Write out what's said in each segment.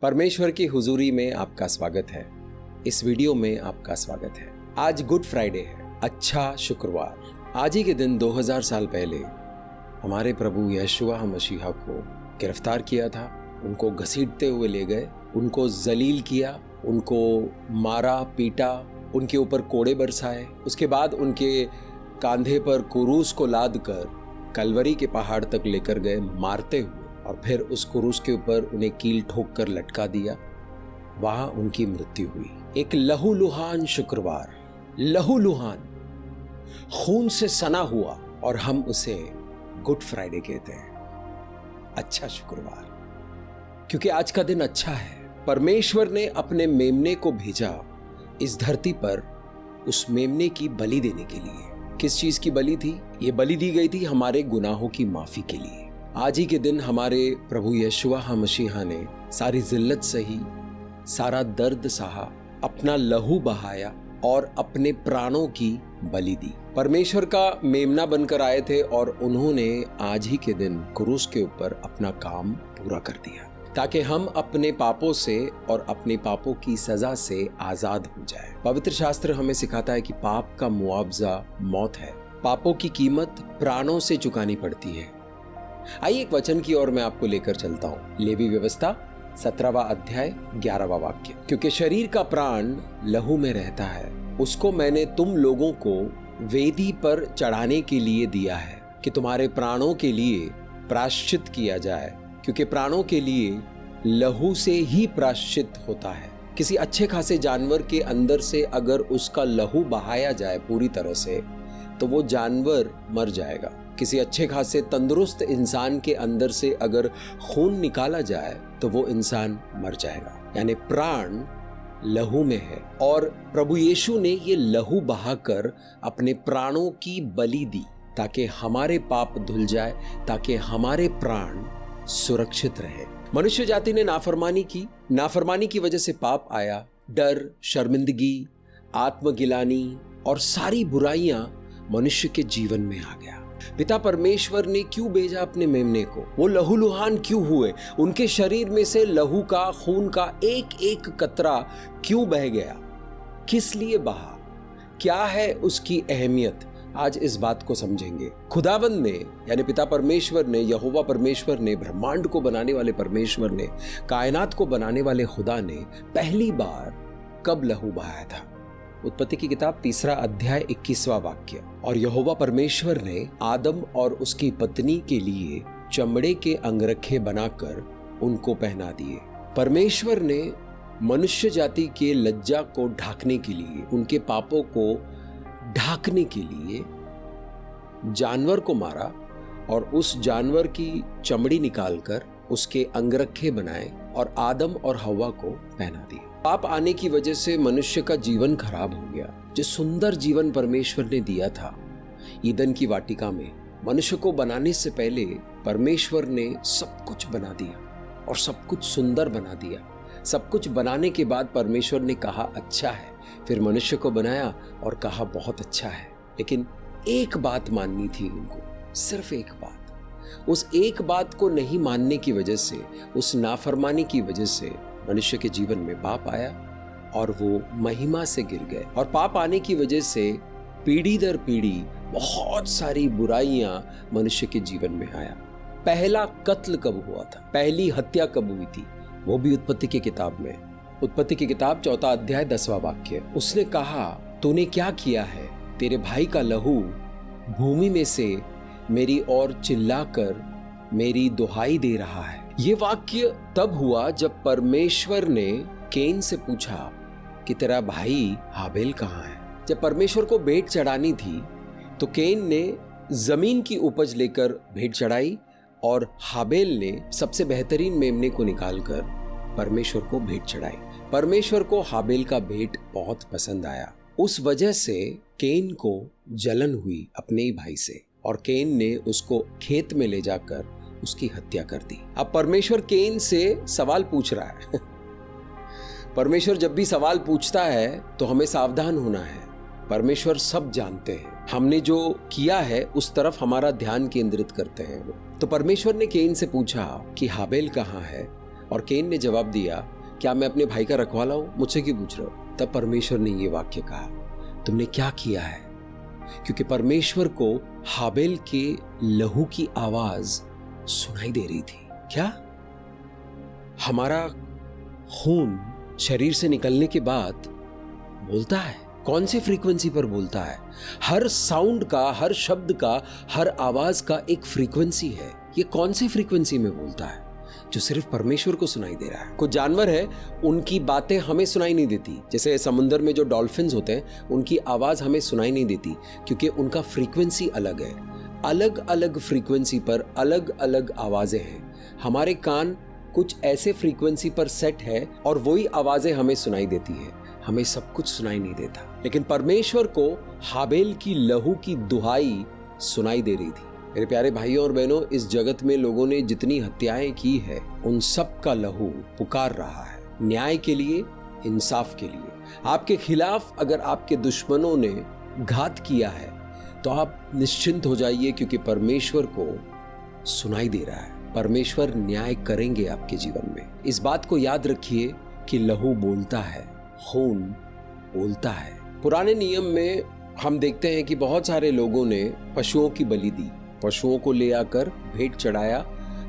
परमेश्वर की हुजूरी में आपका स्वागत है। इस वीडियो में आपका स्वागत है। आज गुड फ्राइडे है, अच्छा शुक्रवार। आज ही के दिन 2000 साल पहले हमारे प्रभु यहोशुआ मसीहा को गिरफ्तार किया था। उनको घसीटते हुए ले गए, उनको जलील किया, उनको मारा पीटा, उनके ऊपर कोड़े बरसाए। उसके बाद उनके कांधे पर क्रूस को लाद कर कलवरी के पहाड़ तक लेकर गए मारते हुए, और फिर उस क्रूस के ऊपर उन्हें कील ठोक कर लटका दिया। वहां उनकी मृत्यु हुई। एक लहूलुहान शुक्रवार, लहूलुहान, खून से सना हुआ, और हम उसे गुड फ्राइडे कहते हैं, अच्छा शुक्रवार, क्योंकि आज का दिन अच्छा है। परमेश्वर ने अपने मेमने को भेजा इस धरती पर उस मेमने की बलि देने के लिए। किस चीज की बलि थी? ये बलि दी गई थी हमारे गुनाहों की माफी के लिए। आज ही के दिन हमारे प्रभु यहोशुआ मसीहा ने सारी जिल्लत सही, सारा दर्द सहा, अपना लहू बहाया और अपने प्राणों की बलि दी। परमेश्वर का मेमना बनकर आए थे और उन्होंने आज ही के दिन क्रूस के ऊपर अपना काम पूरा कर दिया, ताकि हम अपने पापों से और अपने पापों की सजा से आजाद हो जाए। पवित्र शास्त्र हमें सिखाता है कि पाप का मुआवजा मौत है। पापों की कीमत प्राणों से चुकानी पड़ती है। आइए एक वचन की ओर मैं आपको लेकर चलता हूं। लेवी व्यवस्था 17वां अध्याय 11वां वाक्य। क्योंकि शरीर का प्राण लहू में रहता है, उसको मैंने तुम लोगों को वेदी पर चढ़ाने के लिए दिया है, कि तुम्हारे प्राणों के लिए प्रायश्चित किया जाए, क्योंकि प्राणों के लिए लहू से ही प्रायश्चित होता है। किसी अच्छे खासे जानवर के अंदर से अगर उसका लहू बहाया जाए पूरी तरह से, तो वो जानवर मर जाएगा। किसी अच्छे खासे तंदुरुस्त इंसान के अंदर से अगर खून निकाला जाए तो वो इंसान मर जाएगा। यानी प्राण लहू में है, और प्रभु यीशु ने ये लहू बहाकर अपने प्राणों की बलि दी, ताकि हमारे पाप धुल जाए, ताकि हमारे प्राण सुरक्षित रहे। मनुष्य जाति ने नाफरमानी की, नाफरमानी की वजह से पाप आया। डर, शर्मिंदगी, आत्मगिलानी और सारी बुराइयां मनुष्य के जीवन में आ गया। पिता परमेश्वर ने क्यों भेजा अपने मेमने को? वो लहूलुहान क्यों हुए? उनके शरीर में से लहू का, खून का एक एक कतरा क्यों बह गया? किस लिए बहा? क्या है उसकी अहमियत? आज इस बात को समझेंगे। खुदावंद ने, यानी पिता परमेश्वर ने, यहोवा परमेश्वर ने, ब्रह्मांड को बनाने वाले परमेश्वर ने, कायनात को बनाने वाले खुदा ने पहली बार कब लहू बहाया था? उत्पत्ति की किताब 3 अध्याय 21वां वाक्य। और यहोवा परमेश्वर ने आदम और उसकी पत्नी के लिए चमड़े के अंगरखे बनाकर उनको पहना दिए। परमेश्वर ने मनुष्य जाति के लज्जा को ढाकने के लिए, उनके पापों को ढाकने के लिए जानवर को मारा, और उस जानवर की चमड़ी निकालकर उसके अंगरखे बनाए और आदम और हव्वा को पहना दिए। पाप आने की वजह से मनुष्य का जीवन खराब हो गया। जो सुंदर जीवन परमेश्वर ने दिया था ईदन की वाटिका में, मनुष्य को बनाने से पहले परमेश्वर ने सब कुछ बना दिया और सब कुछ सुंदर बना दिया। सब कुछ बनाने के बाद परमेश्वर ने कहा अच्छा है। फिर मनुष्य को बनाया और कहा बहुत अच्छा है। लेकिन एक बात माननी थी उनको, सिर्फ एक बात। उस एक बात को नहीं मानने की वजह से, उस नाफरमानी की वजह से मनुष्य के जीवन में पाप आया और वो महिमा से गिर गए। और पाप आने की वजह से पीढ़ी दर पीढ़ी बहुत सारी बुराइयां मनुष्य के जीवन में आया। पहला कत्ल कब हुआ था? पहली हत्या कब हुई थी? वो भी उत्पत्ति की किताब में। उत्पत्ति की किताब 4 अध्याय 10वां वाक्य। उसने कहा, तूने क्या किया है? तेरे भाई का लहू भूमि में से मेरी ओर चिल्लाकर मेरी दुहाई दे रहा है। ये वाक्य तब हुआ जब परमेश्वर ने केन से पूछा कि तेरा भाई हाबेल कहाँ है। जब परमेश्वर को भेंट चढ़ानी थी तो केन ने जमीन की उपज लेकर भेंट चढ़ाई, और हाबेल ने सबसे बेहतरीन मेमने को निकालकर परमेश्वर को भेंट चढ़ाई। परमेश्वर को हाबेल का भेंट बहुत पसंद आया। उस वजह से केन को जलन हुई अपने ही भाई से, और केन ने उसको खेत में ले जाकर उसकी हत्या कर दी। अब परमेश्वर केन से सवाल पूछ रहा है। परमेश्वर जब भी सवाल पूछता है तो हमें सावधान होना है। परमेश्वर सब जानते हैं, हमने जो किया है उस तरफ हमारा ध्यान केंद्रित करते हैं वो। तो परमेश्वर ने केन से पूछा कि हाबेल कहाँ है, और कैन ने जवाब दिया, क्या मैं अपने भाई का रखवाला हूं, मुझसे क्यों पूछ रहे हो? तब परमेश्वर ने ये वाक्य कहा, तुमने क्या किया है? क्योंकि परमेश्वर को हाबेल के लहू की आवाज सुनाई दे रही थी। क्या हमारा खून शरीर से निकलने के बाद बोलता है? कौन सी फ्रीक्वेंसी पर बोलता है? हर साउंड का, हर शब्द का, हर आवाज का एक फ्रीक्वेंसी है। ये कौन सी फ्रीक्वेंसी में बोलता है जो सिर्फ परमेश्वर को सुनाई दे रहा है? कुछ जानवर है, उनकी बातें हमें सुनाई नहीं देती। जैसे समुद्र में जो डॉल्फिन्स होते हैं, उनकी आवाज हमें सुनाई नहीं देती क्योंकि उनका फ्रीक्वेंसी अलग है। अलग अलग फ्रीक्वेंसी पर अलग अलग आवाजें हैं। हमारे कान कुछ ऐसे फ्रीक्वेंसी पर सेट है और वही आवाजें हमें सुनाई देती है। हमें सब कुछ सुनाई नहीं देता, लेकिन परमेश्वर को हाबेल की लहू की दुहाई सुनाई दे रही थी। मेरे प्यारे भाइयों और बहनों, इस जगत में लोगों ने जितनी हत्याएं की है, उन सब का लहू पुकार रहा है न्याय के लिए, इंसाफ के लिए। आपके खिलाफ अगर आपके दुश्मनों ने घात किया है तो आप निश्चिंत हो जाइए, क्योंकि परमेश्वर को सुनाई दे रहा है। परमेश्वर न्याय करेंगे आपके जीवन में। इस बात को याद रखिए कि लहू बोलता है, खून बोलता है। पुराने नियम में हम देखते हैं कि बहुत सारे लोगों ने पशुओं की बलि दी, पशुओं को ले आकर भेंट चढ़ाया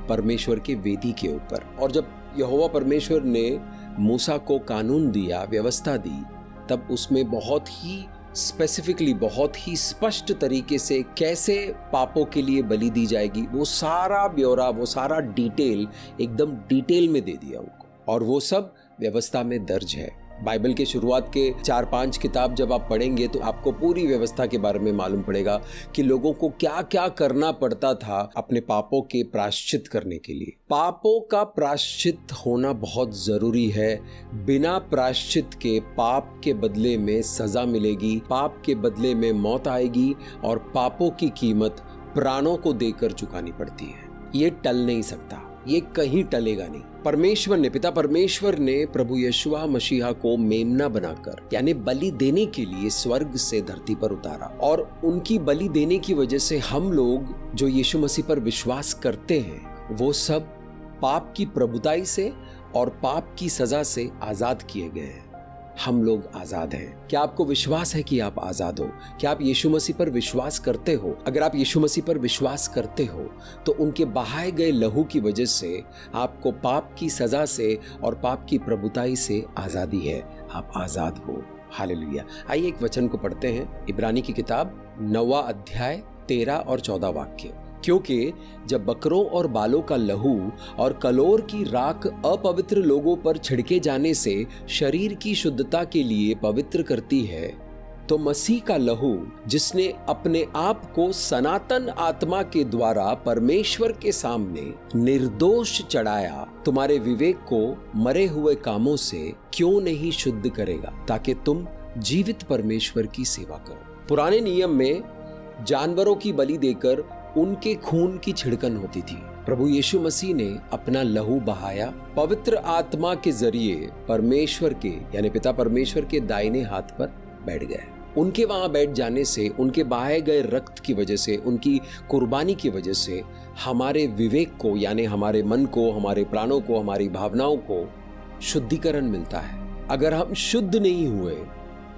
परमेश्वर के वेदी के ऊपर। और जब यहोवा परमेश्वर ने मूसा को कानून दिया, व्यवस्था दी, तब उसमें बहुत ही स्पेसिफिकली, बहुत ही स्पष्ट तरीके से कैसे पापों के लिए बलि दी जाएगी, वो सारा ब्यौरा, वो सारा डिटेल एकदम डिटेल में दे दिया उनको, और वो सब व्यवस्था में दर्ज है। बाइबल के शुरुआत के 4-5 किताब जब आप पढ़ेंगे तो आपको पूरी व्यवस्था के बारे में मालूम पड़ेगा कि लोगों को क्या क्या करना पड़ता था अपने पापों के प्रायश्चित करने के लिए। पापों का प्रायश्चित होना बहुत जरूरी है। बिना प्रायश्चित के पाप के बदले में सजा मिलेगी, पाप के बदले में मौत आएगी, और पापों की कीमत प्राणों को देकर चुकानी पड़ती है। ये टल नहीं सकता, ये कहीं टलेगा नहीं। परमेश्वर ने, पिता परमेश्वर ने प्रभु यीशुआ मसीहा को मेमना बनाकर, यानी बलि देने के लिए स्वर्ग से धरती पर उतारा, और उनकी बलि देने की वजह से हम लोग जो यीशु मसीह पर विश्वास करते हैं, वो सब पाप की प्रभुताई से और पाप की सजा से आजाद किए गए हैं। हम लोग आजाद हैं। क्या आपको विश्वास है कि आप आजाद हो? क्या आप यीशु मसीह पर विश्वास करते हो? अगर आप यीशु मसीह पर विश्वास करते हो तो उनके बहाए गए लहू की वजह से आपको पाप की सजा से और पाप की प्रभुताई से आजादी है। आप आजाद हो। हालेलुया। आइए एक वचन को पढ़ते हैं। इब्रानी की किताब 9वां अध्याय 13 और 14 वाक्य। क्योंकि जब बकरों और बालों का लहू और कलोर की राख अपवित्र लोगों पर छिड़के जाने से शरीर की शुद्धता के लिए पवित्र करती है, तो मसीह का लहू, जिसने अपने आप को सनातन आत्मा के द्वारा परमेश्वर के सामने निर्दोष चढ़ाया, तुम्हारे विवेक को मरे हुए कामों से क्यों नहीं शुद्ध करेगा, ताकि तुम जीवित परमेश्वर की सेवा करो। पुराने नियम में जानवरों की बलि देकर उनके खून की छिड़कन होती थी। प्रभु यीशु मसीह ने अपना लहू बहाया, पवित्र आत्मा के जरिए परमेश्वर के, यानी पिता परमेश्वर के दाहिने हाथ पर बैठ गए। उनके वहां बैठ जाने से, उनके बहाए गए रक्त की वजह से, उनकी कुर्बानी की वजह से हमारे विवेक को, यानी हमारे मन को, हमारे प्राणों को, हमारी भावनाओं को शुद्धिकरण मिलता है। अगर हम शुद्ध नहीं हुए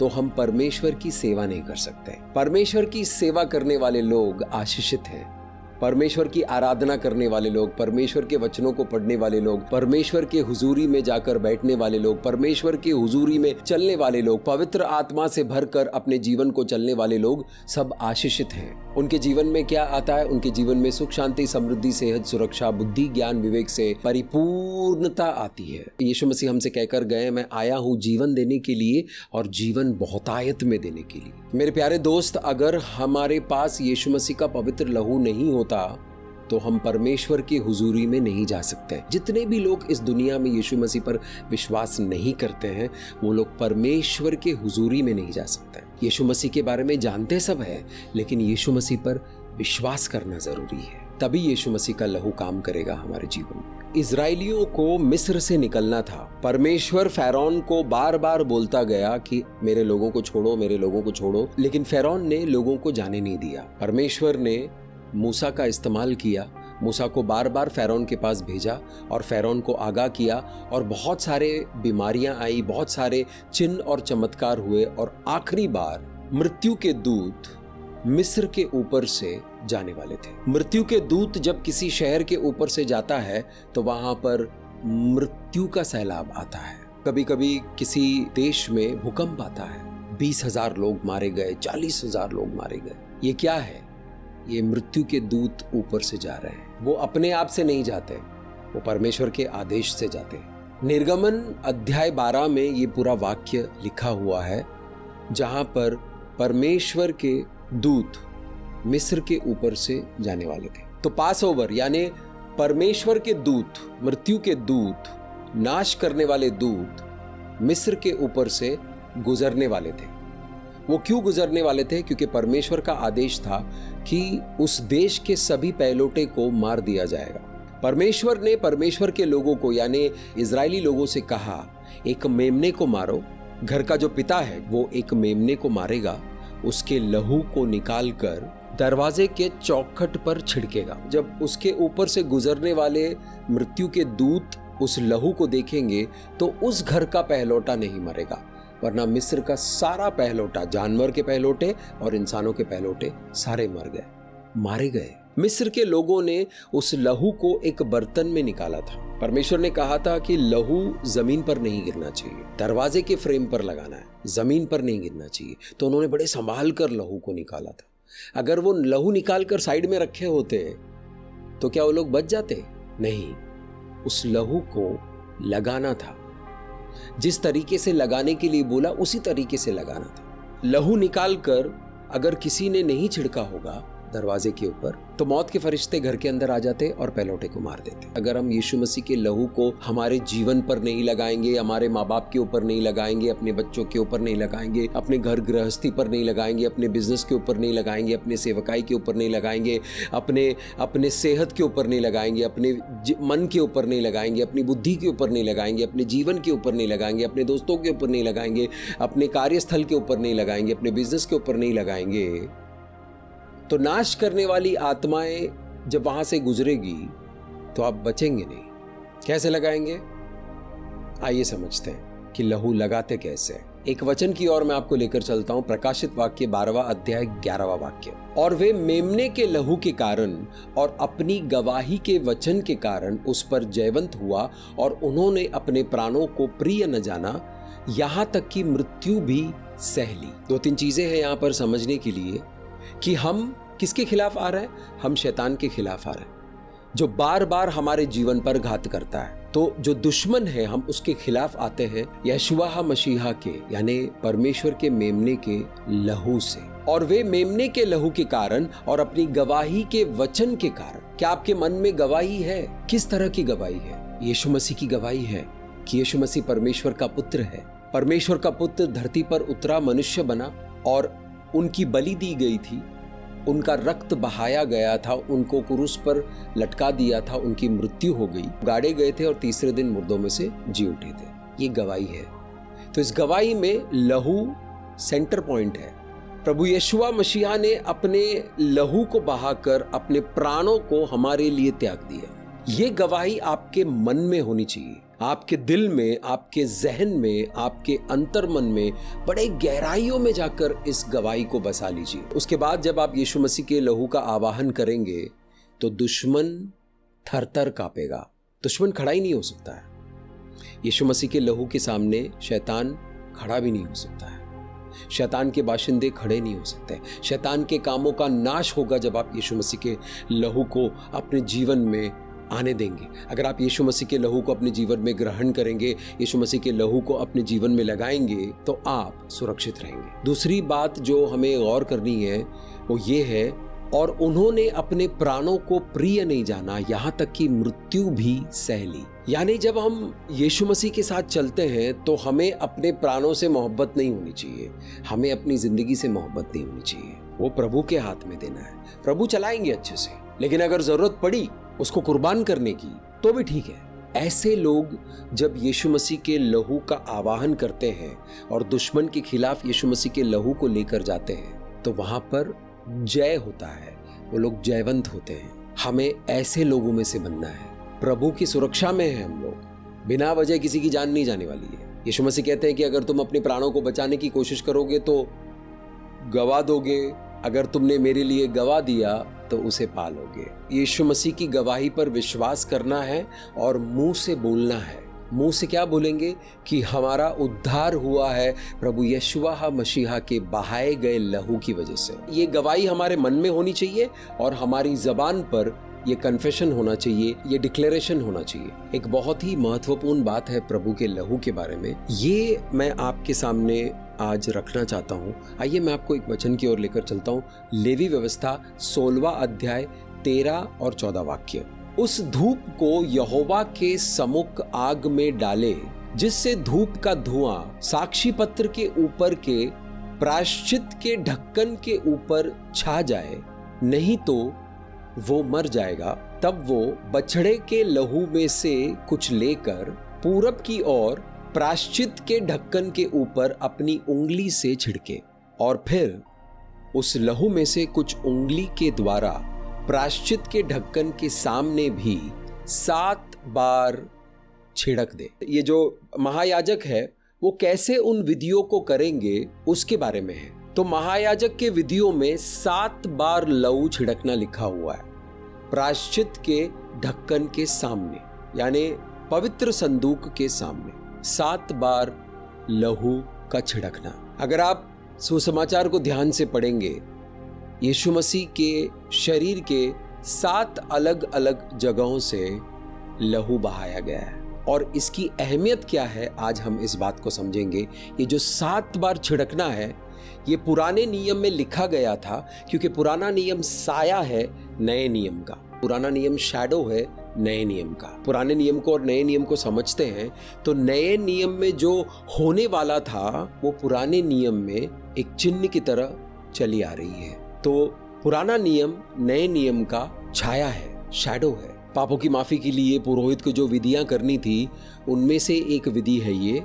तो हम परमेश्वर की सेवा नहीं कर सकते। परमेश्वर की सेवा करने वाले लोग आशीषित हैं। परमेश्वर की आराधना करने वाले लोग, परमेश्वर के वचनों को पढ़ने वाले लोग, परमेश्वर के हुजूरी में जाकर बैठने वाले लोग, परमेश्वर के हुजूरी में चलने वाले लोग, पवित्र आत्मा से भरकर अपने जीवन को चलने वाले लोग सब आशीषित हैं। उनके जीवन में क्या आता है? उनके जीवन में सुख, शांति, समृद्धि, सेहत, सुरक्षा, बुद्धि, ज्ञान, विवेक से परिपूर्णता आती है। यीशु मसीह हमसे कहकर गए, मैं आया हूँ जीवन देने के लिए और जीवन बहुतायत में देने के लिए। मेरे प्यारे दोस्त, अगर हमारे पास यीशु मसीह का पवित्र लहू नहीं होता तो हम परमेश्वर की हुजूरी में नहीं जा सकते। जितने भी लोग इस दुनिया में यीशु मसीह पर विश्वास नहीं करते हैं, वो लोग परमेश्वर के हुजूरी में नहीं जा सकते। यीशु मसीह के बारे में जानते सब है, लेकिन यीशु मसीह पर विश्वास करना जरूरी है, तभी यीशु मसीह का लहू काम करेगा हमारे जीवन में। इजराइलियों को मिस्र से निकलना था। परमेश्वर फैरौन को बार बार बोलता गया कि मेरे लोगों को छोड़ो, मेरे लोगों को छोड़ो, लेकिन फैरौन ने लोगों को जाने नहीं दिया। परमेश्वर ने मूसा का इस्तेमाल किया मूसा को बार बार फ़िरौन के पास भेजा और फ़िरौन को आगाह किया और बहुत सारे बीमारियां आई, बहुत सारे चिन्ह और चमत्कार हुए और आखिरी बार मृत्यु के दूत मिस्र के ऊपर से जाने वाले थे। मृत्यु के दूत जब किसी शहर के ऊपर से जाता है तो वहां पर मृत्यु का सैलाब आता है। कभी कभी किसी देश में भूकंप आता है, 20,000 लोग मारे गए, 40,000 लोग मारे गए। ये क्या है? ये मृत्यु के दूत ऊपर से जा रहे हैं। वो अपने आप से नहीं जाते, वो परमेश्वर के आदेश से जाते हैं। निर्गमन अध्याय 12 में ये पूरा वाक्य लिखा हुआ है, जहां पर परमेश्वर के दूत मिस्र के ऊपर से जाने वाले थे। तो पास ओवर यानी परमेश्वर के दूत, मृत्यु के दूत, नाश करने वाले दूत मिस्र के ऊपर से गुजरने वाले थे। वो क्यों गुजरने वाले थे? क्योंकि परमेश्वर का आदेश था कि उस देश के सभी पहलोटे को मार दिया जाएगा। परमेश्वर ने परमेश्वर के लोगों को यानी इजरायली लोगों से कहा, एक मेमने को मारो। घर का जो पिता है वो एक मेमने को मारेगा, उसके लहू को निकालकर दरवाजे के चौखट पर छिड़केगा। जब उसके ऊपर से गुजरने वाले मृत्यु के दूत उस लहू को देखेंगे तो उस घर का पहलौटा नहीं मरेगा, वरना मिस्र का सारा पहलौटा, जानवर के पहलौटे और इंसानों के पहलौटे सारे मर गए, मारे गए। मिस्र के लोगों ने उस लहू को एक बर्तन में निकाला था। परमेश्वर ने कहा था कि लहू जमीन पर नहीं गिरना चाहिए, दरवाजे के फ्रेम पर लगाना है, जमीन पर नहीं गिरना चाहिए। तो उन्होंने बड़े संभाल कर लहू को निकाला था। अगर वो लहू निकाल कर साइड में रखे होते तो क्या वो लोग बच जाते? नहीं, उस लहू को लगाना था। जिस तरीके से लगाने के लिए बोला उसी तरीके से लगाना था। लहू निकालकर अगर किसी ने नहीं छिड़का होगा दरवाजे के ऊपर तो मौत के फरिश्ते घर के अंदर आ जाते और पहलौटे को मार देते। अगर हम यीशु मसीह के लहू को हमारे जीवन पर नहीं लगाएंगे, हमारे माँ बाप के ऊपर नहीं लगाएंगे, अपने बच्चों के ऊपर नहीं लगाएंगे, अपने घर गृहस्थी पर नहीं लगाएंगे, अपने बिजनेस के ऊपर नहीं लगाएंगे, अपने सेवकाई के ऊपर नहीं लगाएंगे, अपने सेहत के ऊपर नहीं लगाएंगे, अपने मन के ऊपर नहीं लगाएंगे, अपनी बुद्धि के ऊपर नहीं लगाएंगे, अपने जीवन के ऊपर नहीं लगाएंगे, अपने दोस्तों के ऊपर नहीं लगाएंगे, अपने कार्यस्थल के ऊपर नहीं लगाएंगे, अपने बिजनेस के ऊपर नहीं लगाएंगे, तो नाश करने वाली आत्माएं जब वहां से गुजरेगी तो आप बचेंगे नहीं। कैसे लगाएंगे? आइए समझते हैं कि लहू लगाते कैसे। एक वचन की ओर मैं आपको लेकर चलता हूं, प्रकाशित वाक्य 12वां अध्याय 11वां वाक्य। और वे मेमने के लहू के कारण और अपनी गवाही के वचन के कारण उस पर जयवंत हुआ और उन्होंने अपने प्राणों को प्रिय न जाना, यहां तक कि मृत्यु भी सह ली। 2-3 चीजें हैं यहां पर समझने के लिए कि हम किसके खिलाफ आ रहे हैं? हम शैतान के खिलाफ आ रहे हैं, जो बार बार हमारे जीवन पर घात करता है। तो जो दुश्मन है हम उसके खिलाफ आते हैं यशुआ मसीहा के यानी परमेश्वर के मेमने के लहू से। और वे मेमने के लहू के कारण और अपनी गवाही के वचन के कारण। क्या आपके मन में गवाही है? किस तरह की गवाही है? यीशु मसीह की गवाही है कि यीशु मसीह परमेश्वर का पुत्र है। परमेश्वर का पुत्र धरती पर उतरा, मनुष्य बना और उनकी बलि दी गई थी, उनका रक्त बहाया गया था, उनको क्रूस पर लटका दिया था, उनकी मृत्यु हो गई, गाड़े गए थे और तीसरे दिन मुर्दों में से जी उठे थे। ये गवाही है। तो इस गवाही में लहू सेंटर पॉइंट है। प्रभु यीशुआ मसीहा ने अपने लहू को बहाकर अपने प्राणों को हमारे लिए त्याग दिया। ये गवाही आपके मन में होनी चाहिए, आपके दिल में, आपके जहन में, आपके अंतर मन में, बड़े गहराइयों में जाकर इस गवाही को बसा लीजिए। उसके बाद जब आप यीशु मसीह के लहू का आवाहन करेंगे तो दुश्मन थरथर कांपेगा। दुश्मन खड़ा ही नहीं हो सकता है। यीशु मसीह के लहू के सामने शैतान खड़ा भी नहीं हो सकता है। शैतान के बाशिंदे खड़े नहीं हो सकते। शैतान के कामों का नाश होगा जब आप यीशु मसीह के लहू को अपने जीवन में आने देंगे। अगर आप यीशु मसीह के लहू को अपने जीवन में ग्रहण करेंगे, यीशु मसीह के लहू को अपने जीवन में लगाएंगे तो आप सुरक्षित रहेंगे। दूसरी बात जो हमें गौर करनी है वो ये है, और उन्होंने अपने प्राणों को प्रिय नहीं जाना, यहां तक कि मृत्यु भी सह ली। यानी जब हम यीशु मसीह के साथ चलते हैं तो हमें अपने प्राणों से मोहब्बत नहीं होनी चाहिए, हमें अपनी जिंदगी से मोहब्बत नहीं होनी चाहिए। वो प्रभु के हाथ में देना है। प्रभु चलाएंगे अच्छे से, लेकिन अगर जरूरत पड़ी उसको कुर्बान करने की तो भी ठीक है। ऐसे लोग जब यीशु मसीह के लहू का आवाहन करते हैं और दुश्मन के खिलाफ यीशु मसीह के लहू को लेकर जाते हैं तो वहां पर जय होता है, वो लोग जयवंत होते हैं। हमें ऐसे लोगों में से बनना है। प्रभु की सुरक्षा में है हम लोग, बिना वजह किसी की जान नहीं जाने वाली है। यीशु मसीह कहते हैं कि अगर तुम अपने प्राणों को बचाने की कोशिश करोगे तो गवा दोगे, अगर तुमने मेरे लिए गवा दिया तो उसे पालोगे। यीशु मसीह की गवाही पर विश्वास करना है और मुंह से बोलना है। मुंह से क्या बोलेंगे कि हमारा उद्धार हुआ है प्रभु यशुआ मसीहा के बहाए गए लहू की वजह से। ये गवाही हमारे मन में होनी चाहिए और हमारी जबान पर ये कन्फेशन होना चाहिए, ये डिक्लेरेशन होना चाहिए। एक बहुत ही महत्वपूर्ण बात है प्रभु के लहू के बारे में, ये मैं आपके सामने आज रखना चाहता हूँ। आइए मैं आपको एक वचन की ओर लेकर चलता हूँ। लेवी व्यवस्था 16वां अध्याय 13 और 14 वाक्य। उस धूप को यहोवा के सम्मुख आग में डाले, जिससे धूप का धुआं साक्षी पत्र के ऊपर के प्रायश्चित के ढक्कन के ऊपर छा जाए, नहीं तो वो मर जाएगा। तब वो बछड़े के लहू में से कुछ लेकर पूरब की ओर प्रायश्चित के ढक्कन के ऊपर अपनी उंगली से छिड़के, और फिर उस लहू में से कुछ उंगली के द्वारा प्रायश्चित के ढक्कन के सामने भी 7 बार छिड़क दे। ये जो महायाजक है वो कैसे उन विधियों को करेंगे उसके बारे में है। तो महायाजक के विधियों में 7 बार लहू छिड़कना लिखा हुआ है प्रायश्चित के ढक्कन के सामने, यानी पवित्र संदूक के सामने 7 बार लहू का छिड़कना। अगर आप सुसमाचार को ध्यान से पढ़ेंगे, यीशु मसीह के शरीर के 7 अलग अलग जगहों से लहू बहाया गया है, और इसकी अहमियत क्या है आज हम इस बात को समझेंगे। ये जो 7 बार छिड़कना है ये पुराने नियम में लिखा गया था, क्योंकि पुराना नियम साया है नए नियम का, पुराना नियम शैडो है नए नियम का। पुराने नियम को और नए नियम को समझते हैं तो नए नियम में जो होने वाला था वो पुराने नियम में एक चिन्ह की तरह चली आ रही है। तो पुराना नियम नए नियम का छाया है, शैडो है। पापों की माफी के लिए पुरोहित को जो विधियां करनी थी उनमें से एक विधि है ये,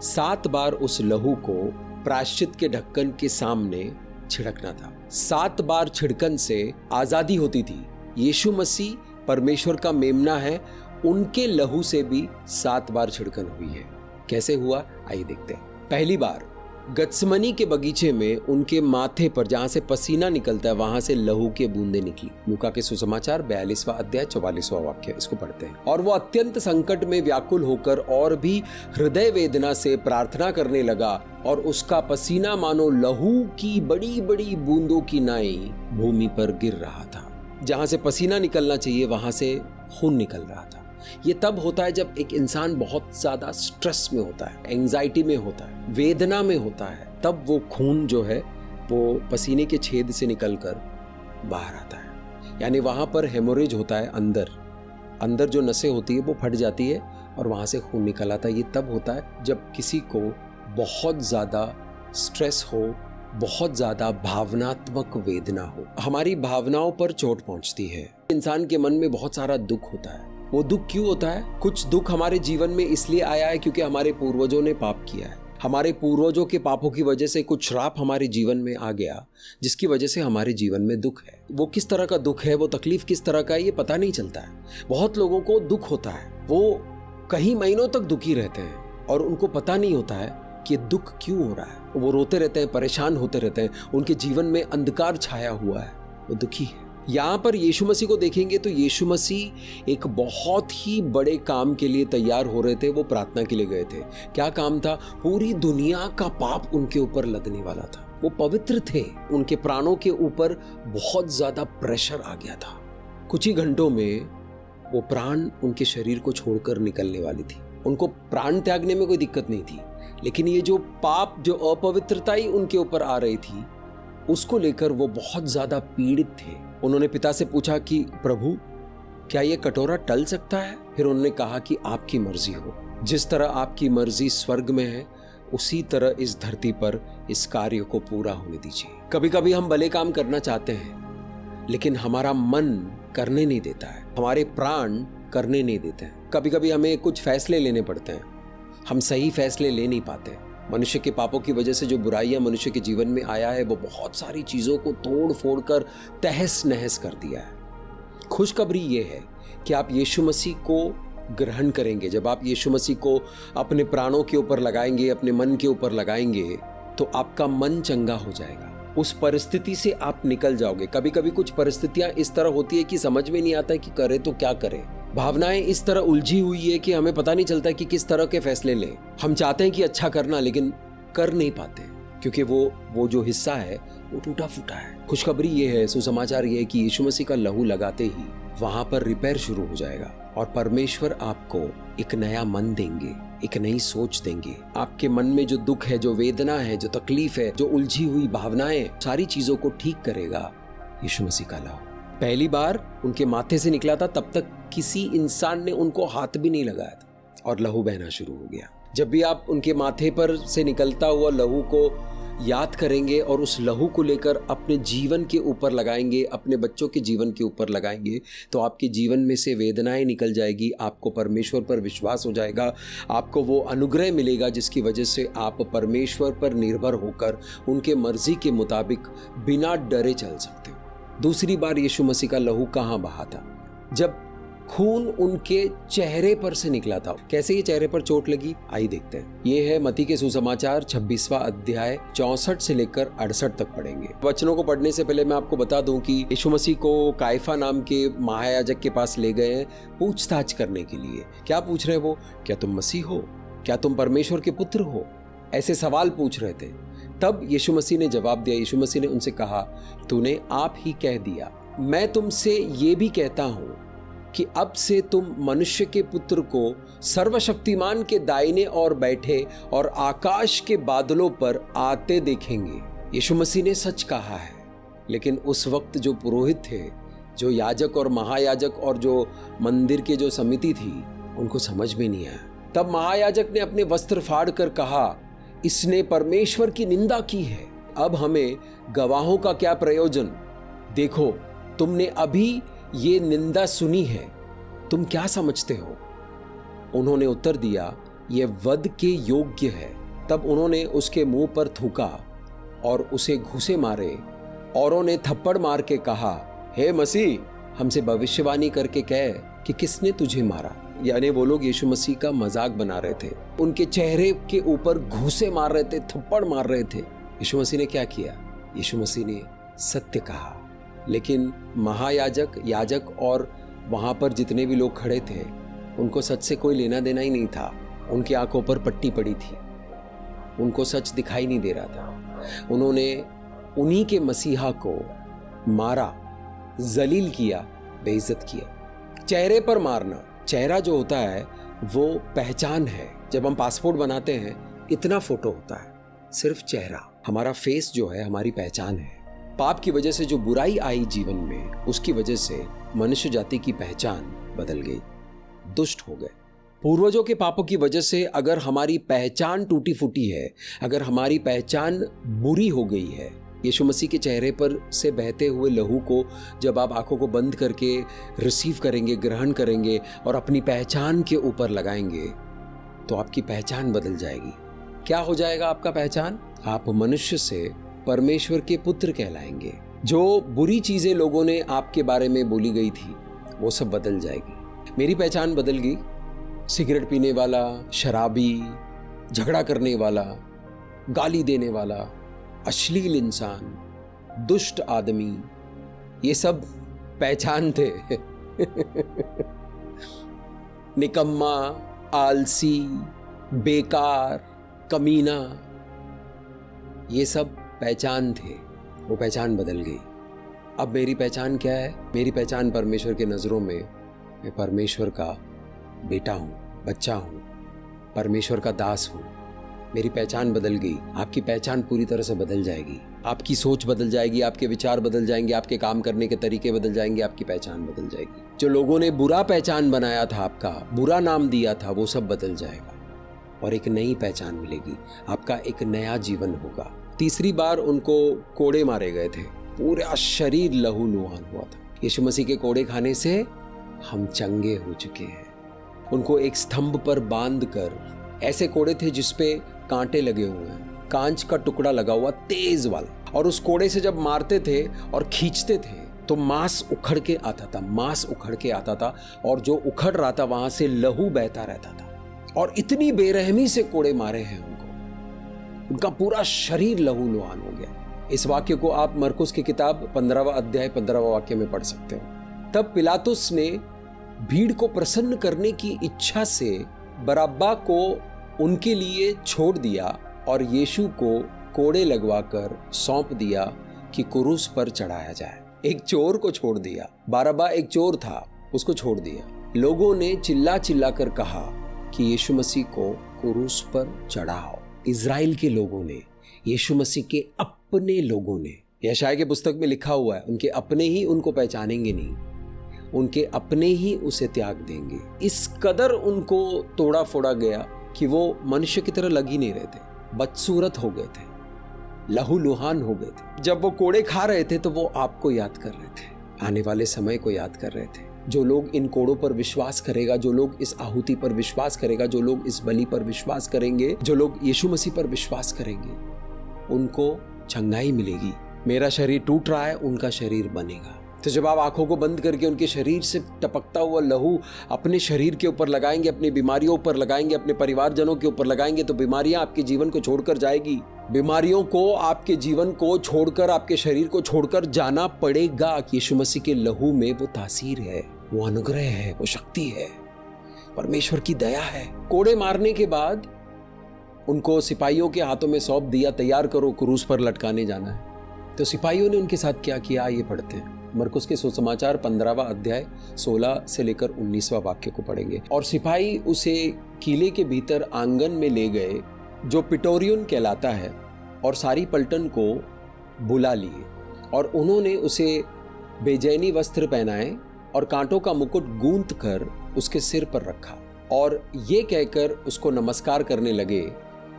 7 बार उस लहू को प्रायश्चित के ढक्कन के सामने छिड़कना था। 7 बार छिड़कन से आजादी होती थी। यीशु मसीह परमेश्वर का मेमना है, उनके लहू से भी 7 बार छिड़कन हुई है। कैसे हुआ आइए देखते हैं। पहली बार गत्समनी के बगीचे में उनके माथे पर जहां से पसीना निकलता है वहां से लहू के बूंदे निकली। लूका के सुसमाचार 42वां अध्याय 44वां वाक्य, इसको पढ़ते हैं। और वो अत्यंत संकट में व्याकुल होकर और भी हृदय वेदना से प्रार्थना करने लगा, और उसका पसीना मानो लहू की बड़ी बड़ी बूंदों की नाई भूमि पर गिर रहा था। जहां से पसीना निकलना चाहिए वहां से खून निकल रहा था। ये तब होता है जब एक इंसान बहुत ज्यादा स्ट्रेस में होता है, एंजाइटी में होता है, वेदना में होता है, तब वो खून जो है वो पसीने के छेद से निकलकर बाहर आता है। यानी वहां पर हेमोरेज होता है, अंदर जो नसें होती है वो फट जाती है और वहां से खून निकल आता है। ये तब होता है जब किसी को बहुत ज्यादा स्ट्रेस हो, बहुत ज्यादा भावनात्मक वेदना हो, हमारी भावनाओं पर चोट पहुंचती है। इंसान के मन में बहुत सारा दुख होता है। वो दुख क्यों होता है? कुछ दुख हमारे जीवन में इसलिए आया है क्योंकि हमारे पूर्वजों ने पाप किया है। हमारे पूर्वजों के पापों की वजह से कुछ श्राप हमारे जीवन में आ गया, जिसकी वजह से हमारे जीवन में दुख है। वो किस तरह का दुख है, वो तकलीफ किस तरह का है, ये पता नहीं चलता है। बहुत लोगों को दुख होता है, वो कई महीनों तक दुखी रहते हैं और उनको पता नहीं होता है कि दुख क्यों हो रहा है। वो रोते रहते हैं, परेशान होते रहते हैं, उनके जीवन में अंधकार छाया हुआ है, वो दुखी है। यहाँ पर यीशु मसीह को देखेंगे तो यीशु मसीह एक बहुत ही बड़े काम के लिए तैयार हो रहे थे। वो प्रार्थना के लिए गए थे। क्या काम था? पूरी दुनिया का पाप उनके ऊपर लगने वाला था। वो पवित्र थे, उनके प्राणों के ऊपर बहुत ज्यादा प्रेशर आ गया था। कुछ ही घंटों में वो प्राण उनके शरीर को छोड़कर निकलने वाली थी। उनको प्राण त्यागने में कोई दिक्कत नहीं थी, लेकिन ये जो पाप, जो अपवित्रता ही उनके ऊपर आ रही थी, उसको लेकर वो बहुत ज्यादा पीड़ित थे। उन्होंने पिता से पूछा कि प्रभु, क्या ये कटोरा टल सकता है? फिर उन्होंने कहा कि आपकी मर्जी हो। जिस तरह आपकी मर्जी स्वर्ग में है, उसी तरह इस धरती पर इस कार्य को पूरा होने दीजिए। कभी कभी हम भले काम करना चाहते हैं, लेकिन हमारा मन करने नहीं देता है, हमारे प्राण करने नहीं देते हैं। कभी कभी हमें कुछ फैसले लेने पड़ते हैं, हम सही फैसले ले नहीं पाते। मनुष्य के पापों की वजह से जो बुराइयां मनुष्य के जीवन में आया है, वो बहुत सारी चीजों को तोड़ फोड़ कर तहस नहस कर दिया है। खुशखबरी ये है कि आप यीशु मसीह को ग्रहण करेंगे, जब आप यीशु मसीह को अपने प्राणों के ऊपर लगाएंगे, अपने मन के ऊपर लगाएंगे, तो आपका मन चंगा हो जाएगा। उस परिस्थिति से आप निकल जाओगे। कभी कभी कुछ परिस्थितियां इस तरह होती है कि समझ में नहीं आता कि करें तो क्या करें। भावनाएं इस तरह उलझी हुई है कि हमें पता नहीं चलता कि किस तरह के फैसले लें। हम चाहते हैं कि अच्छा करना, लेकिन कर नहीं पाते क्योंकि वो जो हिस्सा है वो टूटा फूटा है। खुशखबरी ये है, सुसमाचार ये है कि यीशु मसीह का लहू लगाते ही वहां पर रिपेयर शुरू हो जाएगा और परमेश्वर आपको एक नया मन देंगे, एक नई सोच देंगे। आपके मन में जो दुख है, जो वेदना है, जो तकलीफ है, जो उलझी हुई भावनाएं, सारी चीजों को ठीक करेगा यीशु मसीह का लहू। पहली बार उनके माथे से निकला था, तब तक किसी इंसान ने उनको हाथ भी नहीं लगाया था और लहू बहना शुरू हो गया। जब भी आप उनके माथे पर से निकलता हुआ लहू को याद करेंगे और उस लहू को लेकर अपने जीवन के ऊपर लगाएंगे, अपने बच्चों के जीवन के ऊपर लगाएंगे, तो आपके जीवन में से वेदनाएं निकल जाएगी। आपको परमेश्वर पर विश्वास हो जाएगा, आपको वो अनुग्रह मिलेगा जिसकी वजह से आप परमेश्वर पर निर्भर होकर उनके मर्जी के मुताबिक बिना डरे चल सकते हो। दूसरी बार यीशु मसीह का लहू कहाँ बहा था? जब खून उनके चेहरे पर से निकला था। कैसे ये चेहरे पर चोट लगी, आइए देखते हैं। ये है मत्ती के सुसमाचार 26वां अध्याय 64 से लेकर 68 तक पढ़ेंगे। वचनों को पढ़ने से पहले मैं आपको बता दूं कि यीशु मसीह को कायफा नाम के महायाजक के पास ले गए हैं पूछताछ करने के लिए। क्या पूछ रहे वो? क्या तुम मसीह हो? क्या तुम परमेश्वर के पुत्र हो? ऐसे सवाल पूछ रहे थे। तब यीशु मसीह ने जवाब दिया। यीशु मसीह ने उनसे कहा, तूने आप ही कह दिया। मैं तुमसे ये भी कहता हूं कि अब से तुम मनुष्य के पुत्र को सर्वशक्तिमान के दाहिने ओर बैठे और आकाश के बादलों पर आते देखेंगे। यीशु मसीह ने सच कहा है, लेकिन उस वक्त जो पुरोहित थे, जो याजक और महायाजक और जो मंदिर के जो समिति थी, उनको समझ में नहीं आया। तब महायाजक ने अपने वस्त्र फाड़ कर कहा, इसने परमेश्वर की निंदा की है। अब हमें गवाहों का क्या प्रयोजन? देखो, तुमने अभी ये निंदा सुनी है, तुम क्या समझते हो? उन्होंने उत्तर दिया, ये वध के योग्य है। तब उन्होंने उसके मुंह पर थूका और उसे घूंसे मारे। औरों ने थप्पड़ मार के कहा, हे मसीह, हमसे भविष्यवाणी करके कह कि किसने तुझे मारा। यानी वो लोग यीशु मसीह का मजाक बना रहे थे, उनके चेहरे के ऊपर घूंसे मार रहे थे, थप्पड़ मार रहे थे। यीशु मसीह ने क्या किया? यीशु मसीह ने सत्य कहा। लेकिन महायाजक, याजक और वहां पर जितने भी लोग खड़े थे, उनको सच से कोई लेना देना ही नहीं था। उनकी आंखों पर पट्टी पड़ी थी, उनको सच दिखाई नहीं दे रहा था। उन्होंने उन्हीं के मसीहा को मारा, जलील किया, बेइज्जत किया। चेहरे पर मारना, चेहरा जो होता है वो पहचान है। जब हम पासपोर्ट बनाते हैं, इतना फोटो होता है, सिर्फ चेहरा। हमारा फेस जो है हमारी पहचान है। पाप की वजह से जो बुराई आई जीवन में, उसकी वजह से मनुष्य जाति की पहचान बदल गई, दुष्ट हो गए। पूर्वजों के पापों की वजह से अगर हमारी पहचान टूटी फूटी है, अगर हमारी पहचान बुरी हो गई है, यीशु मसीह के चेहरे पर से बहते हुए लहू को जब आप आंखों को बंद करके रिसीव करेंगे, ग्रहण करेंगे और अपनी पहचान के ऊपर लगाएंगे, तो आपकी पहचान बदल जाएगी। क्या हो जाएगा आपका पहचान? आप मनुष्य से परमेश्वर के पुत्र कहलाएंगे। जो बुरी चीजें लोगों ने आपके बारे में बोली गई थी, वो सब बदल जाएगी। मेरी पहचान बदल गई। सिगरेट पीने वाला, शराबी, झगड़ा करने वाला, गाली देने वाला, अश्लील इंसान, दुष्ट आदमी, ये सब पहचान थे। निकम्मा, आलसी, बेकार, कमीना, ये सब पहचान थे। वो पहचान बदल गई। अब मेरी पहचान क्या है? मेरी पहचान परमेश्वर के नजरों में, मैं परमेश्वर का बेटा हूं, बच्चा हूं, परमेश्वर का दास हूं। मेरी पहचान बदल गई। आपकी पहचान पूरी तरह से बदल जाएगी। आपकी सोच बदल जाएगी, आपके विचार बदल जाएंगे, आपके काम करने के तरीके बदल जाएंगे, आपकी पहचान बदल जाएगी। जो लोगों ने बुरा पहचान बनाया था, आपका बुरा नाम दिया था, वो सब बदल जाएगा और एक नई पहचान मिलेगी। आपका एक नया जीवन होगा। तीसरी बार उनको कोड़े मारे गए थे, पूरा शरीर लहू लुहान हुआ था। यीशु मसीह के कोड़े खाने से हम चंगे हो चुके हैं। उनको एक स्तंभ पर बांध कर, ऐसे कोड़े थे जिसपे कांटे लगे हुए हैं, कांच का टुकड़ा लगा हुआ तेज वाला, और उस कोड़े से जब मारते थे और खींचते थे तो मांस उखड़ के आता था, मांस उखड़ के आता था, और जो उखड़ रहा था वहां से लहू बहता रहता था। और इतनी बेरहमी से कोड़े मारे हैं उनको, उनका पूरा शरीर लहू लुहान हो गया। इस वाक्य को आप मरकुस की किताब 15वां अध्याय 15वां वाक्य में पढ़ सकते हो। तब पिलातुस ने भीड़ को प्रसन्न करने की इच्छा से बरअब्बा को उनके लिए छोड़ दिया और यीशु को कोड़े लगवाकर सौंप दिया कि क्रूस पर चढ़ाया जाए। एक चोर को छोड़ दिया। बरअब्बा एक चोर था, उसको छोड़ दिया। लोगों ने चिल्ला चिल्ला कर कहा कि यीशु मसीह को क्रूस पर चढ़ाओ। इजराइल के लोगों ने, यीशु मसीह के अपने लोगों ने, यशायाह के पुस्तक में लिखा हुआ है, उनके अपने ही उनको पहचानेंगे नहीं, उनके अपने ही उसे त्याग देंगे। इस कदर उनको तोड़ा फोड़ा गया कि वो मनुष्य की तरह लग ही नहीं रहे थे, बदसूरत हो गए थे, लहू लुहान हो गए थे। जब वो कोड़े खा रहे थे तो वो आपको याद कर रहे थे, आने वाले समय को याद कर रहे थे। जो लोग इन कोड़ों पर विश्वास करेगा, जो लोग इस आहुति पर विश्वास करेगा, जो लोग इस बलि पर विश्वास करेंगे, जो लोग यीशु मसीह पर विश्वास करेंगे, उनको चंगाई मिलेगी। मेरा शरीर टूट रहा है, उनका शरीर बनेगा। तो जब आप आंखों को बंद करके उनके शरीर से टपकता हुआ लहू अपने शरीर के ऊपर लगाएंगे, अपनी बीमारियों पर लगाएंगे, अपने परिवारजनों के ऊपर लगाएंगे, तो बीमारियां आपके जीवन को छोड़कर जाएगी। बीमारियों को, आपके जीवन को छोड़कर, आपके शरीर को छोड़कर जाना पड़ेगा। यीशु मसीह के लहू में वो तासीर है, वो अनुग्रह है, वो शक्ति है, परमेश्वर की दया है। कोड़े मारने के बाद उनको सिपाहियों के हाथों में सौंप दिया, तैयार करो, क्रूस पर लटकाने जाना है। तो सिपाहियों ने उनके साथ क्या किया, ये पढ़ते हैं। मरकुस के सुसमाचार 15वां अध्याय 16 से लेकर 19वां वाक्य को पढ़ेंगे। और सिपाही उसे किले के भीतर आंगन में ले गए, जो पिटोरियन कहलाता है, और सारी पलटन को बुला लिए, और उन्होंने उसे बेजैनी वस्त्र पहनाए और कांटों का मुकुट गूंथ कर उसके सिर पर रखा, और ये कहकर उसको नमस्कार करने लगे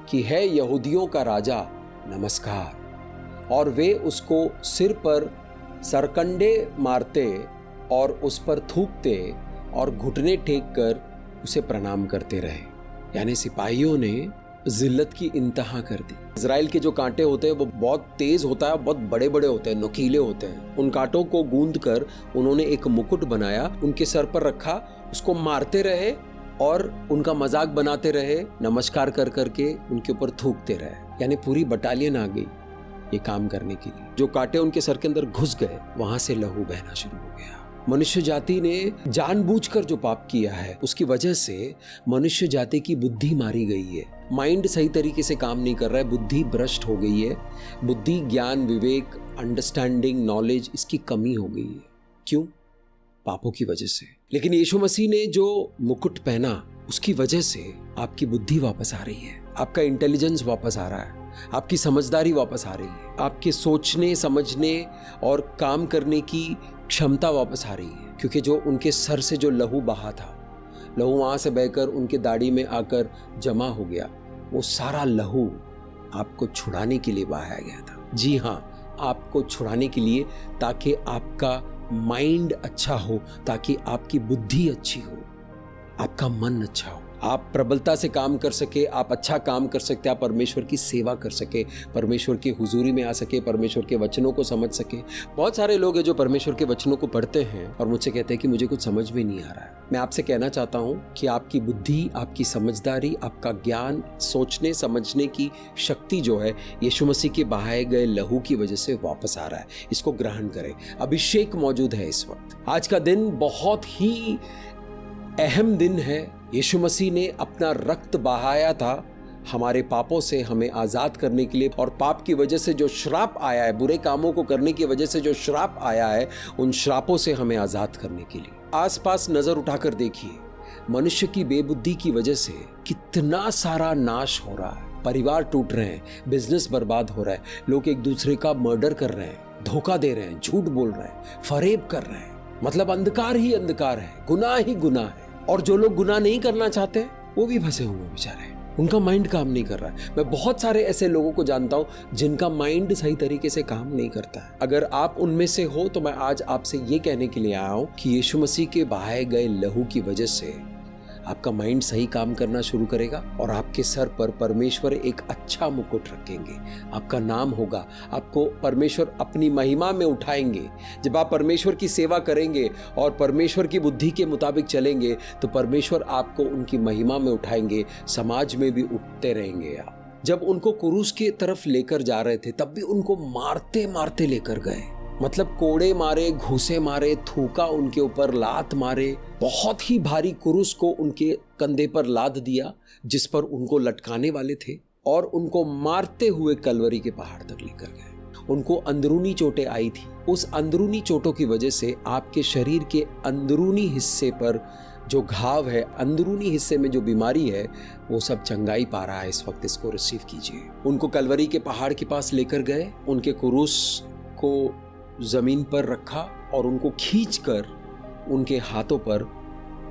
कि है यहूदियों का राजा, नमस्कार। और वे उसको सिर पर सरकंडे मारते और उस पर थूकते और घुटने टेक कर उसे प्रणाम करते रहे। यानी सिपाहियों ने जिल्लत की इंतहा कर दी। इजराइल के जो कांटे होते हैं वो बहुत तेज होता है, बहुत बड़े बड़े होते हैं, नुकीले होते हैं। उन कांटों को गूंद कर उन्होंने एक मुकुट बनाया, उनके सर पर रखा, उसको मारते रहे और उनका मजाक बनाते रहे, नमस्कार कर करके उनके ऊपर थूकते रहे। यानी पूरी बटालियन आ गई ये काम करने के लिए। जो कांटे उनके सर के अंदर घुस गए, वहां से लहू बहना शुरू हो गया। मनुष्य जाति ने जानबूझकर जो पाप किया है, उसकी वजह से मनुष्य जाति की बुद्धि मारी गई है। माइंड सही तरीके से काम नहीं कर रहा है, बुद्धि भ्रष्ट हो गई है। बुद्धि, ज्ञान, विवेक, अंडरस्टैंडिंग, नॉलेज, इसकी कमी हो गई है। क्यों? पापों की वजह से। लेकिन यीशु मसीह ने जो मुकुट पहना, उसकी वजह से आपकी बुद्धि वापस आ रही है, आपका इंटेलिजेंस वापस आ रहा है, आपकी समझदारी वापस आ रही है, आपके सोचने, समझने और काम करने की क्षमता वापस आ रही है। क्योंकि जो उनके सर से जो लहू बहा था, लहू वहां से बहकर उनके दाढ़ी में आकर जमा हो गया, वो सारा लहू आपको छुड़ाने के लिए बहाया गया था। जी हाँ, आपको छुड़ाने के लिए, ताकि आपका माइंड अच्छा हो, ताकि आपकी बुद्धि अच्छी हो, आपका मन अच्छा हो, आप प्रबलता से काम कर सके, आप अच्छा काम कर सकते, आप परमेश्वर की सेवा कर सके, परमेश्वर की हुजूरी में आ सके, परमेश्वर के वचनों को समझ सके। बहुत सारे लोग हैं जो परमेश्वर के वचनों को पढ़ते हैं और मुझसे कहते हैं कि मुझे कुछ समझ में नहीं आ रहा है। मैं आपसे कहना चाहता हूं कि आपकी बुद्धि, आपकी समझदारी, आपका ज्ञान, सोचने समझने की शक्ति जो है, यीशु मसीह के बहाए गए लहू की वजह से वापस आ रहा है। इसको ग्रहण करें। अभिषेक मौजूद है इस वक्त। आज का दिन बहुत ही अहम दिन है। यीशु मसीह ने अपना रक्त बहाया था हमारे पापों से हमें आजाद करने के लिए, और पाप की वजह से जो श्राप आया है, बुरे कामों को करने की वजह से जो श्राप आया है, उन श्रापों से हमें आजाद करने के लिए। आसपास नजर उठाकर देखिए, मनुष्य की बेबुद्धि की वजह से कितना सारा नाश हो रहा है। परिवार टूट रहे हैं, बिजनेस बर्बाद हो रहा है, लोग एक दूसरे का मर्डर कर रहे हैं, धोखा दे रहे हैं, झूठ बोल रहे हैं, फरेब कर रहे हैं। मतलब अंधकार ही अंधकार है, गुनाह ही गुनाह है। और जो लोग गुनाह नहीं करना चाहते वो भी फंसे हुए बेचारे, उनका माइंड काम नहीं कर रहा है। मैं बहुत सारे ऐसे लोगों को जानता हूं जिनका माइंड सही तरीके से काम नहीं करता है। अगर आप उनमें से हो तो मैं आज आपसे ये कहने के लिए आया हूं कि यीशु मसीह के बहाए गए लहू की वजह से आपका माइंड सही काम करना शुरू करेगा और आपके सर पर परमेश्वर एक अच्छा मुकुट रखेंगे। आपका नाम होगा, आपको परमेश्वर अपनी महिमा में उठाएंगे। जब आप परमेश्वर की सेवा करेंगे और परमेश्वर की बुद्धि के मुताबिक चलेंगे तो परमेश्वर आपको उनकी महिमा में उठाएंगे, समाज में भी उठते रहेंगे आप। जब उनको क्रूस की तरफ लेकर जा रहे थे तब भी उनको मारते मारते लेकर गए, मतलब कोड़े मारे, घूसे मारे, थूका उनके ऊपर, लात मारे, बहुत ही भारी क्रूस को उनके कंधे पर लाद दिया जिस पर उनको लटकाने वाले थे और उनको मारते हुए कलवरी के पहाड़ तक लेकर गए। उनको अंदरूनी चोटें आई थी। उस अंदरूनी चोटों की वजह से आपके शरीर के अंदरूनी हिस्से पर जो घाव है, अंदरूनी हिस्से में जो बीमारी है, वो सब चंगाई पा रहा है इस वक्त। इसको रिसीव कीजिए। उनको कलवरी के पहाड़ के पास लेकर गए, उनके क्रूस को जमीन पर रखा और उनको खींचकर उनके हाथों पर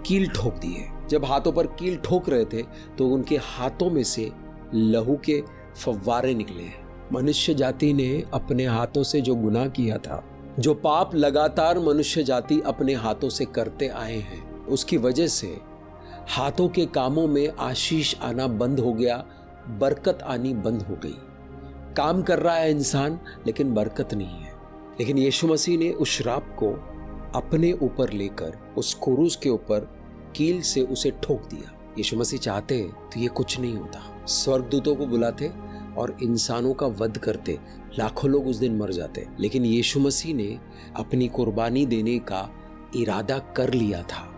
कील ठोक दिए। जब हाथों पर कील ठोक रहे थे तो उनके हाथों में से लहू के फव्वारे निकले। मनुष्य जाति ने अपने हाथों से जो गुनाह किया था, जो पाप लगातार मनुष्य जाति अपने हाथों से करते आए हैं, उसकी वजह से हाथों के कामों में आशीष आना बंद हो गया, बरकत आनी बंद हो गई। काम कर रहा है इंसान लेकिन बरकत नहीं है। लेकिन यीशु मसीह ने उस श्राप को अपने ऊपर लेकर उस क्रूस के ऊपर कील से उसे ठोक दिया। यीशु मसीह चाहते तो ये कुछ नहीं होता। स्वर्गदूतों को बुलाते और इंसानों का वध करते, लाखों लोग उस दिन मर जाते। लेकिन यीशु मसीह ने अपनी कुर्बानी देने का इरादा कर लिया था।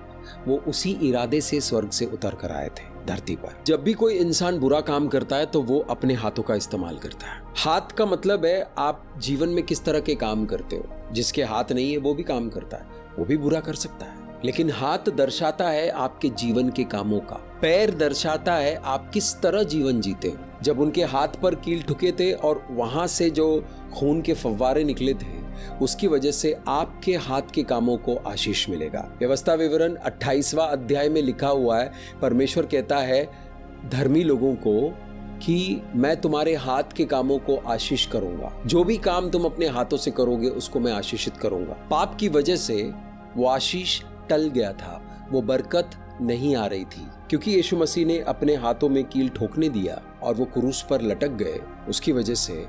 वो उसी इरादे से स्वर्ग से उतर कर आए थे धरती पर। जब भी कोई इंसान बुरा काम करता है तो वो अपने हाथों का इस्तेमाल करता है। हाथ का मतलब है आप जीवन में किस तरह के काम करते हो। जिसके हाथ नहीं है वो भी काम करता है, वो भी बुरा कर सकता है। लेकिन हाथ दर्शाता है आपके जीवन के कामों का। पैर दर्शाता है आप किस तरह जीवन जीते हो। जब उनके हाथ पर कील ठुके थे और वहां से जो खून के फव्वारे निकले थे, उसकी वजह से आपके हाथ के कामों को आशीष मिलेगा। व्यवस्था विवरण 28वां अध्याय में लिखा हुआ है, परमेश्वर कहता है धर्मी लोगों को कि मैं तुम्हारे हाथ के कामों को आशीष करूंगा। जो भी काम तुम अपने हाथों से करोगे उसको मैं आशीषित करूंगा। पाप की वजह से वो आशीष टल गया था, वो बरकत नहीं आ रही थी, क्योंकि यीशु मसीह ने अपने हाथों में कील ठोकने दिया और वो क्रूस पर लटक गए। उसकी वजह से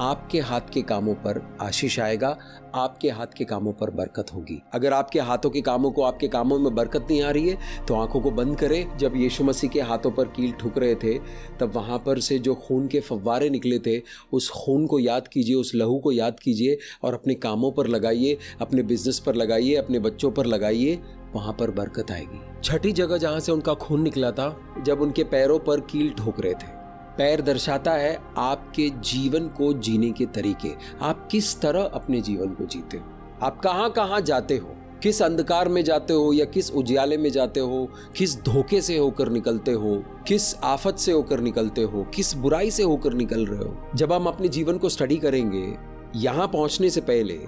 आपके हाथ के कामों पर आशीष आएगा, आपके हाथ के कामों पर बरकत होगी। अगर आपके हाथों के कामों को, आपके कामों में बरकत नहीं आ रही है तो आंखों को बंद करें। जब यीशु मसीह के हाथों पर कील ठुक रहे थे तब वहां पर से जो खून के फव्वारे निकले थे, उस खून को याद कीजिए, उस लहू को याद कीजिए और अपने कामों पर लगाइए, अपने बिजनेस पर लगाइए, अपने बच्चों पर लगाइए, वहां पर बरकत आएगी। छठी जगह जहां से उनका खून निकला था, जब उनके पैरों पर कील ठोक रहे थे। पैर दर्शाता है आपके जीवन को जीने के तरीके। आप किस तरह अपने जीवन को जीते हो, आप कहां कहां जाते हो, किस अंधकार में जाते हो या किस उजियाले में जाते हो, किस धोखे से होकर निकलते हो, किस आफत से होकर निकलते हो, किस बुराई से होकर निकल रहे हो। जब हम अपने जीवन को स्टडी करेंगे, यहां पहुंचने से पहले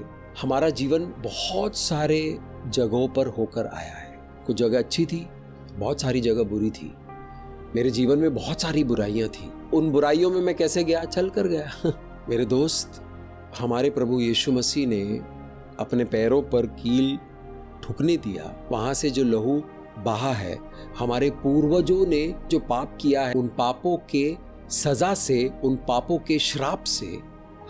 हमारा जीवन बहुत सारे जगहों पर होकर आया है। कुछ जगह अच्छी थी, बहुत सारी जगह बुरी थी। मेरे जीवन में बहुत सारी बुराइयां थी। उन बुराइयों में मैं कैसे गया, चल कर गया। मेरे दोस्त, हमारे प्रभु यीशु मसीह ने अपने पैरों पर कील ठुकने दिया, वहां से जो लहू बहा है, हमारे पूर्वजों ने जो पाप किया है, उन पापों के सजा से, उन पापों के श्राप से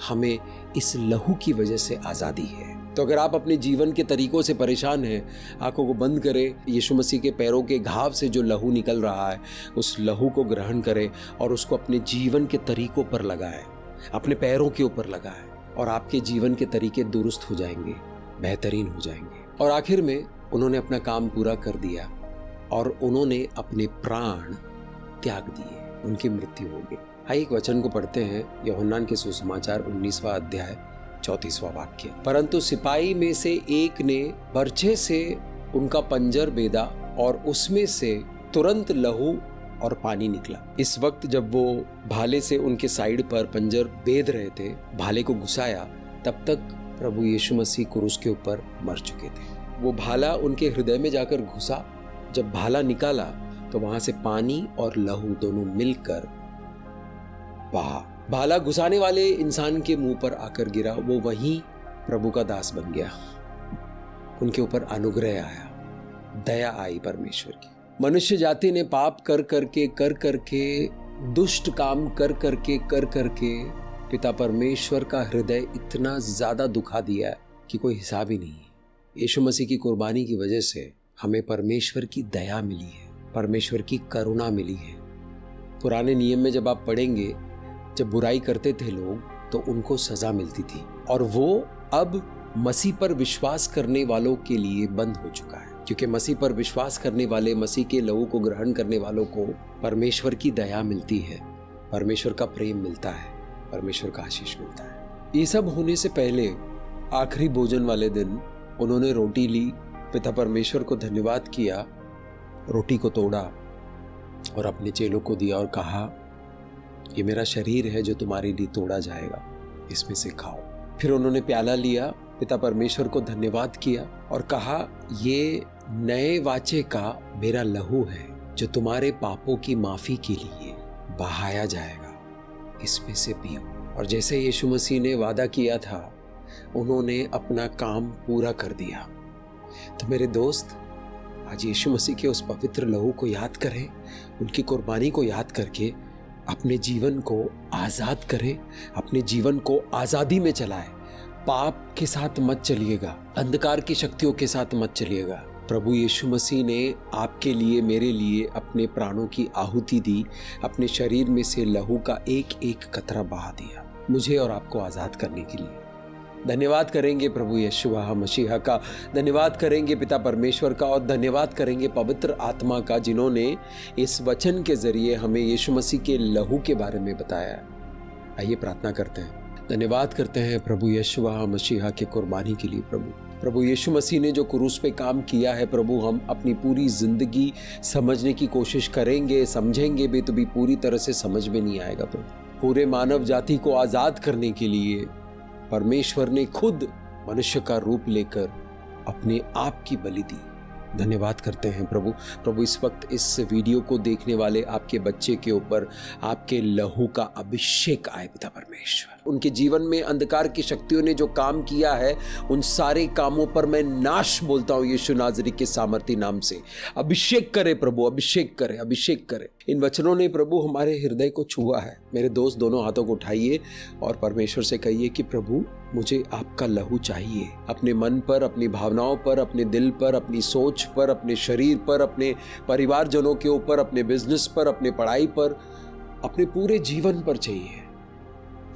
हमें इस लहू की वजह से आजादी है। तो अगर आप अपने जीवन के तरीकों से परेशान हैं, आंखों को बंद करें, यीशु मसीह के पैरों के घाव से जो लहू निकल रहा है, उस लहू को ग्रहण करें और उसको अपने जीवन के तरीकों पर लगाएं, अपने पैरों के ऊपर लगाएं और आपके जीवन के तरीके दुरुस्त हो जाएंगे, बेहतरीन हो जाएंगे। और आखिर में उन्होंने अपना काम पूरा कर दिया और उन्होंने अपने प्राण त्याग दिए, उनकी मृत्यु हो गई। आइए एक वचन को पढ़ते हैं, यूहन्ना के सुसमाचार 19वां अध्याय 34वां वाक्य। परंतु सिपाही में से एक ने बर्छे से उनका पंजर बेधा और उसमें से तुरंत लहू और पानी निकला। इस वक्त जब वो भाले से उनके साइड पर पंजर बेध रहे थे, भाले को घुसाया, तब तक प्रभु यीशु मसीह क्रूस के ऊपर मर चुके थे। वो भाला उनके हृदय में जाकर घुसा। जब भाला निकाला तो वहां से पानी और लहू दोनों मिलकर बहा। भाला घुसाने वाले इंसान के मुंह पर आकर गिरा। वो वहीं प्रभु का दास बन गया। उनके ऊपर अनुग्रह आया, दया आई परमेश्वर की। मनुष्य जाति ने पाप कर करके दुष्ट काम कर करके पिता परमेश्वर का हृदय इतना ज़्यादा दुखा दिया है कि कोई हिसाब ही नहीं है। यीशु मसीह की कुर्बानी की वजह से हमें परमेश्वर की दया मिली है, परमेश्वर की करुणा मिली है। पुराने नियम में जब आप पढ़ेंगे, जब बुराई करते थे लोग तो उनको सजा मिलती थी, और वो अब मसीह पर विश्वास करने वालों के लिए बंद हो चुका है, क्योंकि मसीह पर विश्वास करने वाले, मसीह के लहू को ग्रहण करने वालों को परमेश्वर की दया मिलती है, परमेश्वर का प्रेम मिलता है, परमेश्वर का आशीष मिलता है। ये सब होने से पहले आखिरी भोजन वाले दिन उन्होंने रोटी ली, पिता परमेश्वर को धन्यवाद किया, रोटी को तोड़ा और अपने चेलों को दिया और कहा, ये मेरा शरीर है जो तुम्हारे लिए तोड़ा जाएगा, इसमें से खाओ। फिर उन्होंने प्याला लिया, पिता परमेश्वर को धन्यवाद किया और कहा, ये नए वाचे का मेरा लहू है जो तुम्हारे पापों की माफी के लिए बहाया जाएगा, इसमें से पियो। और जैसे यीशु मसीह ने वादा किया था, उन्होंने अपना काम पूरा कर दिया। तो मेरे दोस्त, आज यीशु मसीह के उस पवित्र लहू को याद करें, उनकी कुर्बानी को याद करके अपने जीवन को आज़ाद करें, अपने जीवन को आज़ादी में चलाएं। पाप के साथ मत चलिएगा, अंधकार की शक्तियों के साथ मत चलिएगा। प्रभु यीशु मसीह ने आपके लिए, मेरे लिए अपने प्राणों की आहुति दी, अपने शरीर में से लहू का एक एक कतरा बहा दिया, मुझे और आपको आज़ाद करने के लिए। धन्यवाद करेंगे प्रभु यीशुआ मसीहा का, धन्यवाद करेंगे पिता परमेश्वर का, और धन्यवाद करेंगे पवित्र आत्मा का, जिन्होंने इस वचन के जरिए हमें यीशु मसीह के लहू के बारे में बताया। आइए प्रार्थना करते हैं। धन्यवाद करते हैं प्रभु यीशुआ मसीहा के कुर्बानी के लिए। प्रभु यीशु मसीह ने जो क्रूस पे काम किया है प्रभु, हम अपनी पूरी जिंदगी समझने की कोशिश करेंगे, समझेंगे भी तो भी पूरी तरह से समझ में नहीं आएगा प्रभु। पूरे मानव जाति को आज़ाद करने के लिए परमेश्वर ने खुद मनुष्य का रूप लेकर अपने आप की बलि दी। धन्यवाद करते हैं प्रभु इस वक्त इस वीडियो को देखने वाले आपके बच्चे के ऊपर आपके लहू का अभिषेक आए पिता परमेश्वर। उनके जीवन में अंधकार की शक्तियों ने जो काम किया है, उन सारे कामों पर मैं नाश बोलता हूँ यीशु नाज़री के सामर्थी नाम से। अभिषेक करे प्रभु, अभिषेक करे। इन वचनों ने प्रभु हमारे हृदय को छुआ है। मेरे दोस्त, दोनों हाथों को उठाइए और परमेश्वर से कहिए कि प्रभु, मुझे आपका लहू चाहिए, अपने मन पर, अपनी भावनाओं पर, अपने दिल पर, अपनी सोच पर, अपने शरीर पर, अपने परिवारजनों के ऊपर, अपने बिजनेस पर, अपने पढ़ाई पर, अपने पूरे जीवन पर चाहिए,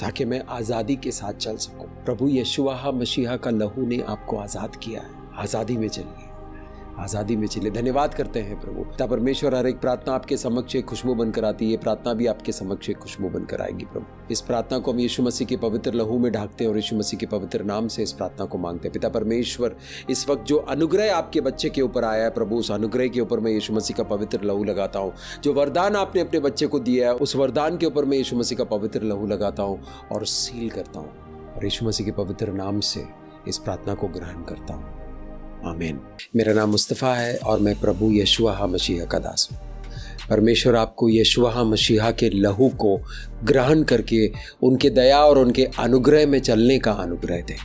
ताकि मैं आज़ादी के साथ चल सकूं। प्रभु यीशुआ मसीहा का लहू ने आपको आज़ाद किया है। आज़ादी में चलिए, आज़ादी में चलिए। धन्यवाद करते हैं प्रभु। पिता परमेश्वर, हर एक प्रार्थना आपके समक्ष एक खुशबू बनकर आती है, प्रार्थना भी आपके समक्ष एक खुशबू बनकर आएगी प्रभु। इस प्रार्थना को हम यीशु मसीह के पवित्र लहू में ढाकते हैं और यीशु मसीह के पवित्र नाम से इस प्रार्थना को मांगते हैं। पिता परमेश्वर, इस वक्त जो अनुग्रह आपके बच्चे के ऊपर आया है प्रभु, उस अनुग्रह के ऊपर मैं यीशु मसीह का पवित्र लहू लगाता हूँ। जो वरदान आपने अपने बच्चे को दिया है, उस वरदान के ऊपर मैं यीशु मसीह का पवित्र लहू लगाता हूँ और सील करता हूँ, और यीशु मसीह के पवित्र नाम से इस प्रार्थना को ग्रहण करता हूँ। आमीन। मेरा नाम मुस्तफ़ा है और मैं प्रभु यीशुआ मसीहा का दास हूँ। परमेश्वर आपको यीशुआ मसीहा के लहू को ग्रहण करके उनके दया और उनके अनुग्रह में चलने का अनुग्रह दे।